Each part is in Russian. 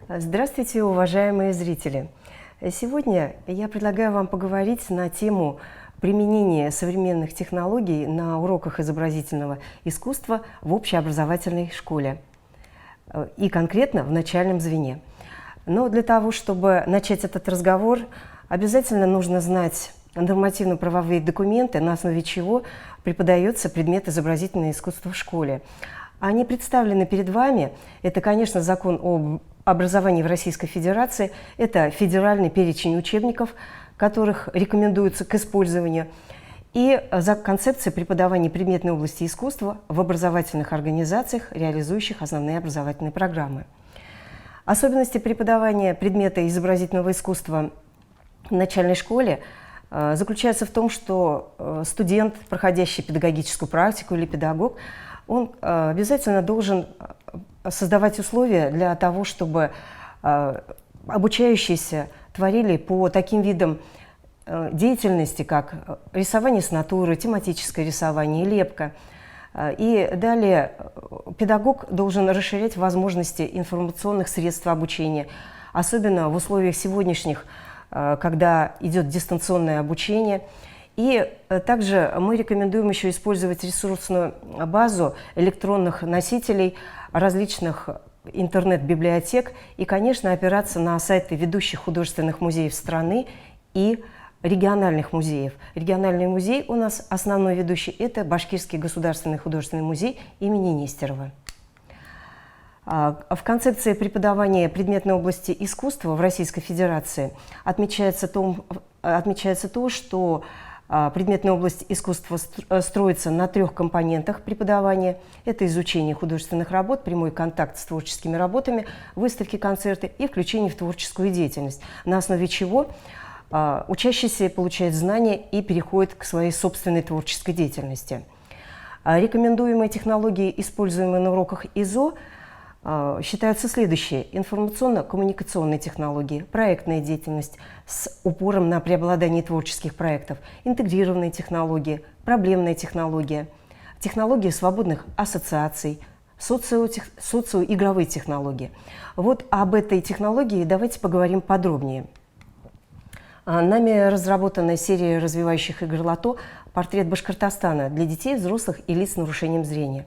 Здравствуйте, уважаемые зрители! Сегодня я предлагаю вам поговорить на тему применения современных технологий на уроках изобразительного искусства в общеобразовательной школе и конкретно в начальном звене. Но для того, чтобы начать этот разговор, обязательно нужно знать нормативно-правовые документы, на основе чего преподается предмет изобразительное искусство в школе. Они представлены перед вами. Это, конечно, закон об образовании в Российской Федерации, это федеральный перечень учебников, которых рекомендуется к использованию, и концепция преподавания предметной области искусства в образовательных организациях, реализующих основные образовательные программы. Особенности преподавания предмета изобразительного искусства в начальной школе заключаются в том, что студент, проходящий педагогическую практику или педагог, он обязательно должен создавать условия для того, чтобы обучающиеся творили по таким видам деятельности, как рисование с натуры, тематическое рисование, лепка. И далее педагог должен расширять возможности информационных средств обучения, особенно в условиях сегодняшних, когда идет дистанционное обучение. И также мы рекомендуем еще использовать ресурсную базу электронных носителей, различных интернет-библиотек и, конечно, опираться на сайты ведущих художественных музеев страны и региональных музеев. Региональный музей у нас основной ведущий – это Башкирский государственный художественный музей имени Нестерова. В концепции преподавания предметной области искусства в Российской Федерации отмечается то, что предметная область искусства строится на 3 компонентах преподавания. Это изучение художественных работ, прямой контакт с творческими работами, выставки, концерты и включение в творческую деятельность, на основе чего учащийся получает знания и переходит к своей собственной творческой деятельности. Рекомендуемые технологии, используемые на уроках ИЗО, считаются следующие: информационно-коммуникационные технологии, проектная деятельность с упором на преобладание творческих проектов, интегрированные технологии, проблемная технология, технологии свободных ассоциаций, социоигровые технологии. Вот об этой технологии давайте поговорим подробнее. Нами разработана серия развивающих игр «Лото» «Портрет Башкортостана» для детей, взрослых и лиц с нарушением зрения.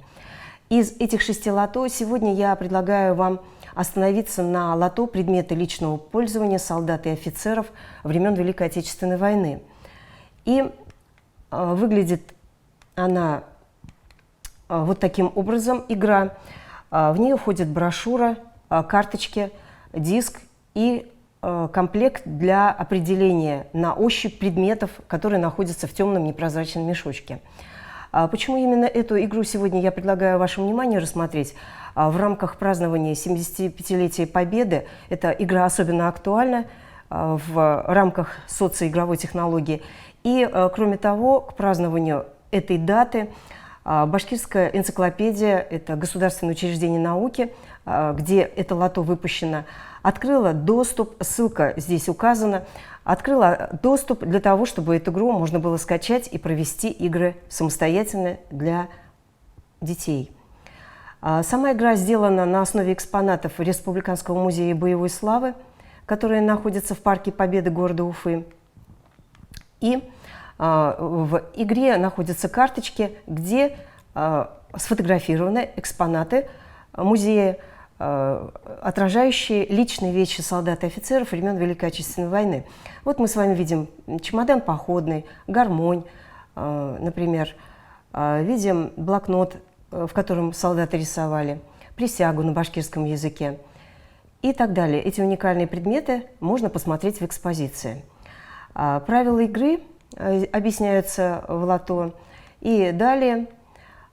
Из этих 6 лото сегодня я предлагаю вам остановиться на лото предметы личного пользования солдат и офицеров времен Великой Отечественной войны. И выглядит она вот таким образом, игра. В нее входит брошюра, карточки, диск и комплект для определения на ощупь предметов, которые находятся в темном непрозрачном мешочке. Почему именно эту игру сегодня я предлагаю вашему вниманию рассмотреть? В рамках празднования 75-летия Победы эта игра особенно актуальна в рамках социоигровой технологии. И, кроме того, к празднованию этой даты Башкирская энциклопедия, это государственное учреждение науки, где это лото выпущено, открыла доступ, ссылка здесь указана, открыла доступ для того, чтобы эту игру можно было скачать и провести игры самостоятельно для детей. Сама игра сделана на основе экспонатов Республиканского музея боевой славы, который находится в Парке Победы города Уфы. И в игре находятся карточки, где сфотографированы экспонаты музея, отражающие личные вещи солдат и офицеров времен Великой Отечественной войны. Вот мы с вами видим чемодан походный, гармонь, например, видим блокнот, в котором солдаты рисовали, присягу на башкирском языке и так далее. Эти уникальные предметы можно посмотреть в экспозиции. Правила игры объясняются в лото. И далее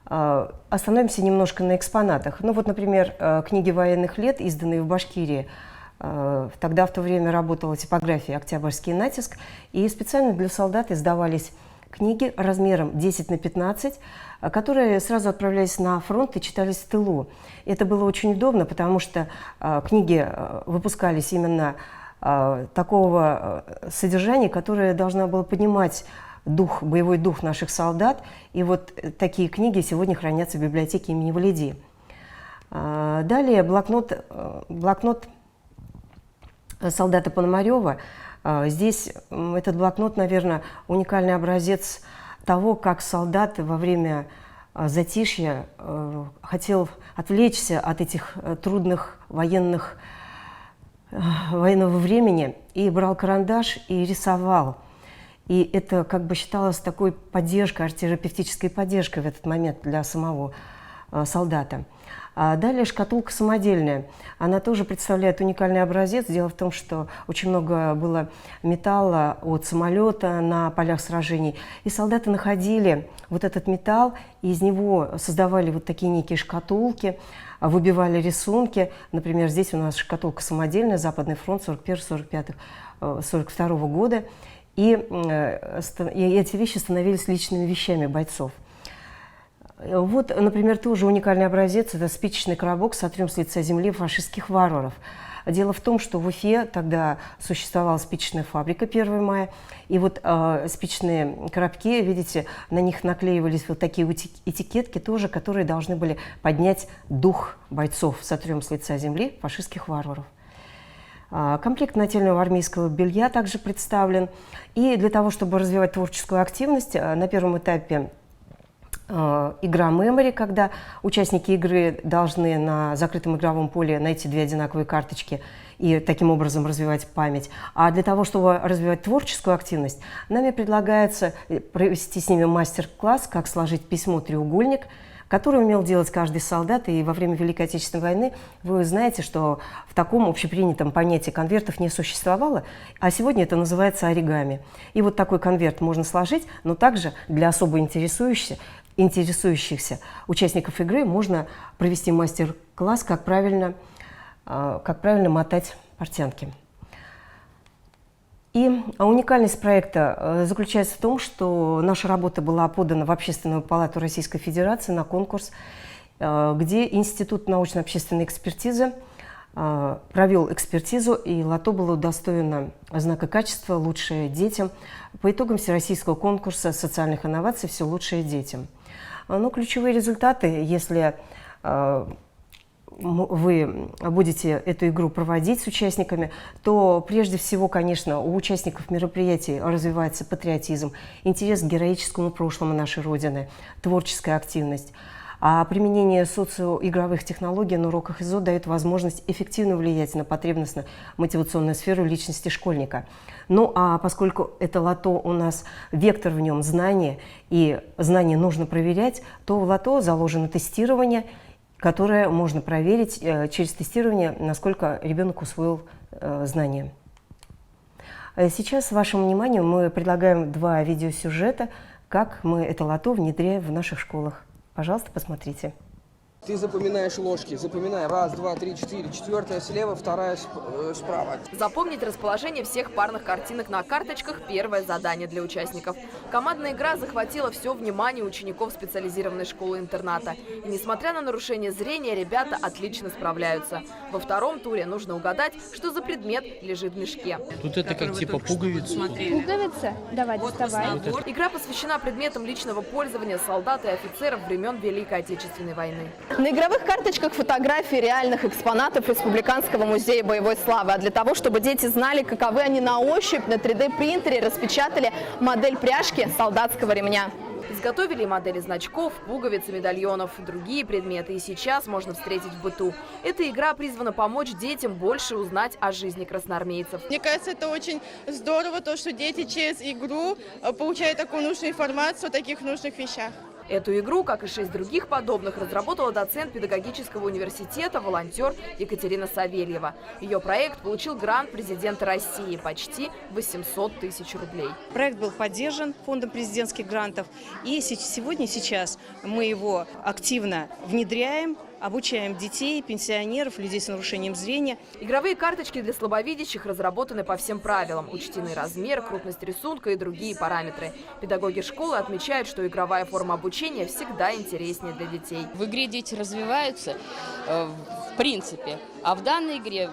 остановимся немножко на экспонатах. Ну вот, например, книги военных лет, изданные в Башкирии. Тогда в то время работала типография «Октябрьский натиск», и специально для солдат издавались книги размером 10 на 15, которые сразу отправлялись на фронт и читались в тылу. Это было очень удобно, потому что книги выпускались именно такого содержания, которое должно было поднимать дух, боевой дух наших солдат. И вот такие книги сегодня хранятся в библиотеке имени Валиди. Далее блокнот солдата Пономарева. Здесь этот блокнот, наверное, уникальный образец того, как солдат во время затишья хотел отвлечься от этих трудных военного времени и брал карандаш и рисовал. И это как бы считалось такой поддержкой, арт-терапевтической поддержкой в этот момент для самого солдата. А далее шкатулка самодельная. Она тоже представляет уникальный образец. Дело в том, что очень много было металла от самолета на полях сражений. И солдаты находили вот этот металл, и из него создавали вот такие некие шкатулки, выбивали рисунки. Например, здесь у нас шкатулка самодельная, Западный фронт 41-45-42 года. И эти вещи становились личными вещами бойцов. Вот, например, тоже уникальный образец – это спичечный коробок «Сотрем с лица земли фашистских варваров». Дело в том, что в Уфе тогда существовала спичечная фабрика 1 мая, и вот спичечные коробки, видите, на них наклеивались вот такие этикетки тоже, которые должны были поднять дух бойцов «Сотрем с лица земли фашистских варваров». Комплект нательного армейского белья также представлен. И для того, чтобы развивать творческую активность, на первом этапе игра мемори, когда участники игры должны на закрытом игровом поле найти 2 одинаковые карточки и таким образом развивать память. А для того, чтобы развивать творческую активность, нами предлагается провести с ними мастер-класс, как сложить письмо-треугольник, который умел делать каждый солдат. И во время Великой Отечественной войны вы знаете, что в таком общепринятом понятии конвертов не существовало, а сегодня это называется оригами. И вот такой конверт можно сложить, но также для особо интересующихся участников игры можно провести мастер-класс, как правильно мотать портянки. И уникальность проекта заключается в том, что наша работа была подана в Общественную палату Российской Федерации на конкурс, где Институт научно-общественной экспертизы провел экспертизу, и лото было удостоено знака качества «Лучшее детям» по итогам всероссийского конкурса социальных инноваций «Все лучшее детям». Но ключевые результаты, если вы будете эту игру проводить с участниками, то прежде всего, конечно, у участников мероприятий развивается патриотизм, интерес к героическому прошлому нашей Родины, творческая активность. А применение социоигровых технологий на уроках ИЗО дает возможность эффективно влиять на потребностно-мотивационную сферу личности школьника. Ну а поскольку это лото у нас, вектор в нем знания, и знания нужно проверять, то в лото заложено тестирование, которое можно проверить через тестирование, насколько ребенок усвоил знания. Сейчас вашему вниманию мы предлагаем 2 видеосюжета, как мы это лото внедряем в наших школах. Пожалуйста, посмотрите. Ты запоминаешь ложки. Запоминай. 1, 2, 3, 4. 4 слева, 2 справа. Запомнить расположение всех парных картинок на карточках – первое задание для участников. Командная игра захватила все внимание учеников специализированной школы-интерната. И несмотря на нарушение зрения, ребята отлично справляются. Во втором туре нужно угадать, что за предмет лежит в мешке. Тут это как типа пуговица. Пуговица? Давай, доставай. Игра посвящена предметам личного пользования солдат и офицеров времен Великой Отечественной войны. На игровых карточках фотографии реальных экспонатов Республиканского музея боевой славы. А для того, чтобы дети знали, каковы они на ощупь, на 3D-принтере распечатали модель пряжки солдатского ремня. Изготовили модели значков, пуговиц и медальонов, другие предметы и сейчас можно встретить в быту. Эта игра призвана помочь детям больше узнать о жизни красноармейцев. Мне кажется, это очень здорово, то, что дети через игру получают такую нужную информацию о таких нужных вещах. Эту игру, как и 6 других подобных, разработала доцент педагогического университета, волонтер Екатерина Савельева. Ее проект получил грант президента России – почти 800 тысяч рублей. Проект был поддержан фондом президентских грантов, и сейчас мы его активно внедряем, обучаем детей, пенсионеров, людей с нарушением зрения. Игровые карточки для слабовидящих разработаны по всем правилам. Учтены размер, крупность рисунка и другие параметры. Педагоги школы отмечают, что игровая форма обучения всегда интереснее для детей. В игре дети развиваются в принципе, а в данной игре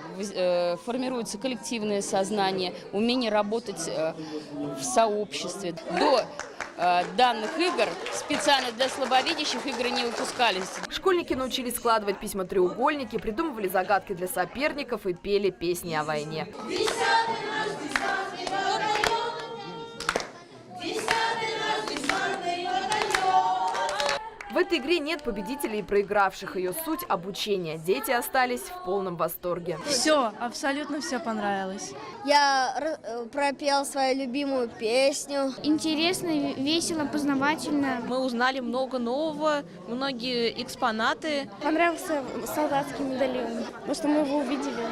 формируется коллективное сознание, умение работать в сообществе. До данных игр специально для слабовидящих игры не выпускались. Школьники научились складывать письма-треугольники, придумывали загадки для соперников и пели песни о войне. В этой игре нет победителей и проигравших. Ее суть – обучение. Дети остались в полном восторге. Все, абсолютно все понравилось. Я пропел свою любимую песню. Интересно, весело, познавательно. Мы узнали много нового, многие экспонаты. Понравился солдатский медальон, потому что мы его увидели,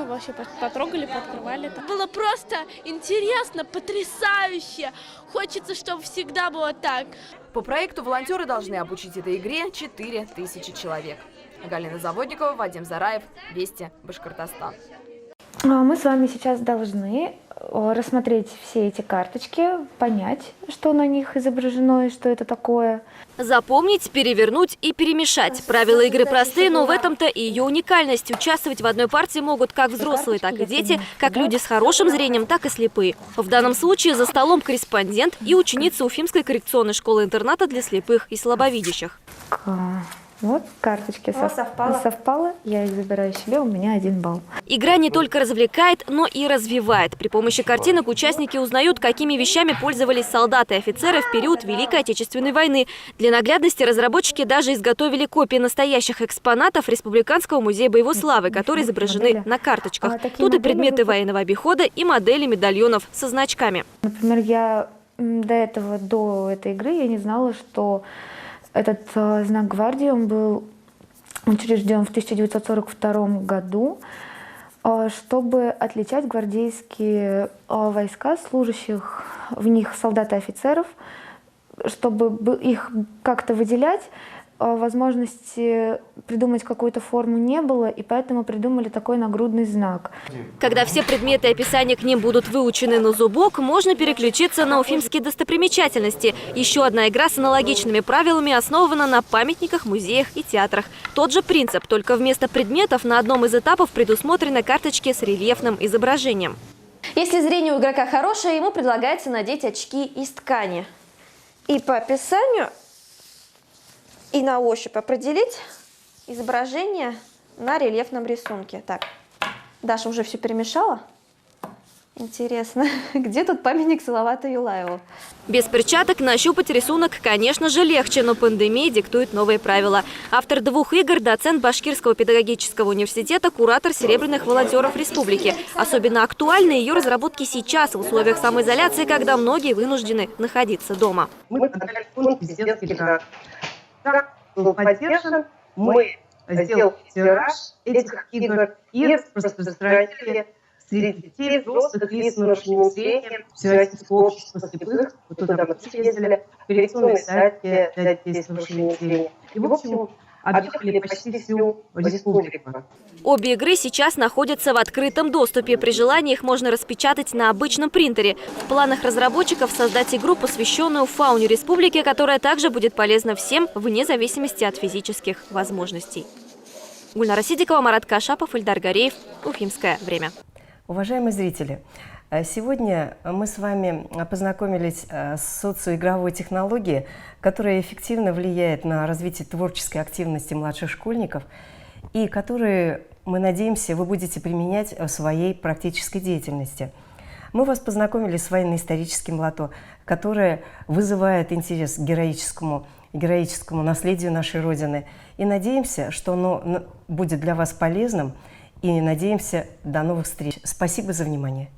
вообще потрогали, пооткрывали. Было просто интересно, потрясающе. Хочется, чтобы всегда было так. По проекту волонтеры должны обучить этой игре 4000 человек. Галина Заводникова, Вадим Зараев, Вести, Башкортостан. Мы с вами сейчас должны рассмотреть все эти карточки, понять, что на них изображено и что это такое. Запомнить, перевернуть и перемешать. Правила игры простые, но в этом-то и ее уникальность. Участвовать в одной партии могут как взрослые, так и дети, как люди с хорошим зрением, так и слепые. В данном случае за столом корреспондент и ученица Уфимской коррекционной школы-интерната для слепых и слабовидящих. Вот карточки совпало, я их забираю себе, у меня 1 балл. Игра не только развлекает, но и развивает. При помощи картинок участники узнают, какими вещами пользовались солдаты и офицеры в период Великой Отечественной войны. Для наглядности разработчики даже изготовили копии настоящих экспонатов Республиканского музея боевой славы, которые изображены на карточках. Тут и предметы военного обихода, и модели медальонов со значками. Например, я до этой игры я не знала, что этот знак гвардии он был учрежден в 1942 году, чтобы отличать гвардейские войска, служащих в них солдат и офицеров, чтобы их как-то выделять. Возможности придумать какую-то форму не было, и поэтому придумали такой нагрудный знак. Когда все предметы и описания к ним будут выучены на зубок, можно переключиться на уфимские достопримечательности. Еще одна игра с аналогичными правилами основана на памятниках, музеях и театрах. Тот же принцип, только вместо предметов на одном из этапов предусмотрены карточки с рельефным изображением. Если зрение у игрока хорошее, ему предлагается надеть очки из ткани. И по описанию и на ощупь определить изображение на рельефном рисунке. Так, Даша уже все перемешала. Интересно, где тут памятник Салавату Юлаеву? Без перчаток нащупать рисунок, конечно же, легче, но пандемия диктует новые правила. Автор 2 игр – доцент Башкирского педагогического университета, куратор серебряных волонтеров республики. Особенно актуальны ее разработки сейчас, в условиях самоизоляции, когда многие вынуждены находиться дома. Мы подготовили фонд президентских игр. Как был поддержан, мы сделали тираж этих игр и распространили среди детей, взрослых, лиц с нарушением зрения, Всероссийского общества слепых. Вот туда мы ездили, коррекционные сайты для детей с нарушением зрения. И, в общем, объехали почти всю республику. Обе игры сейчас находятся в открытом доступе. При желании их можно распечатать на обычном принтере. В планах разработчиков создать игру, посвященную фауне республики, которая также будет полезна всем, вне зависимости от физических возможностей. Гульнара Сидикова, Марат Кашапов, Ильдар Гареев. Уфимское время. Уважаемые зрители, сегодня мы с вами познакомились с социоигровой технологией, которая эффективно влияет на развитие творческой активности младших школьников и которые, мы надеемся, вы будете применять в своей практической деятельности. Мы вас познакомили с военно-историческим лото, которое вызывает интерес к героическому наследию нашей Родины. И надеемся, что оно будет для вас полезным. И надеемся, до новых встреч. Спасибо за внимание.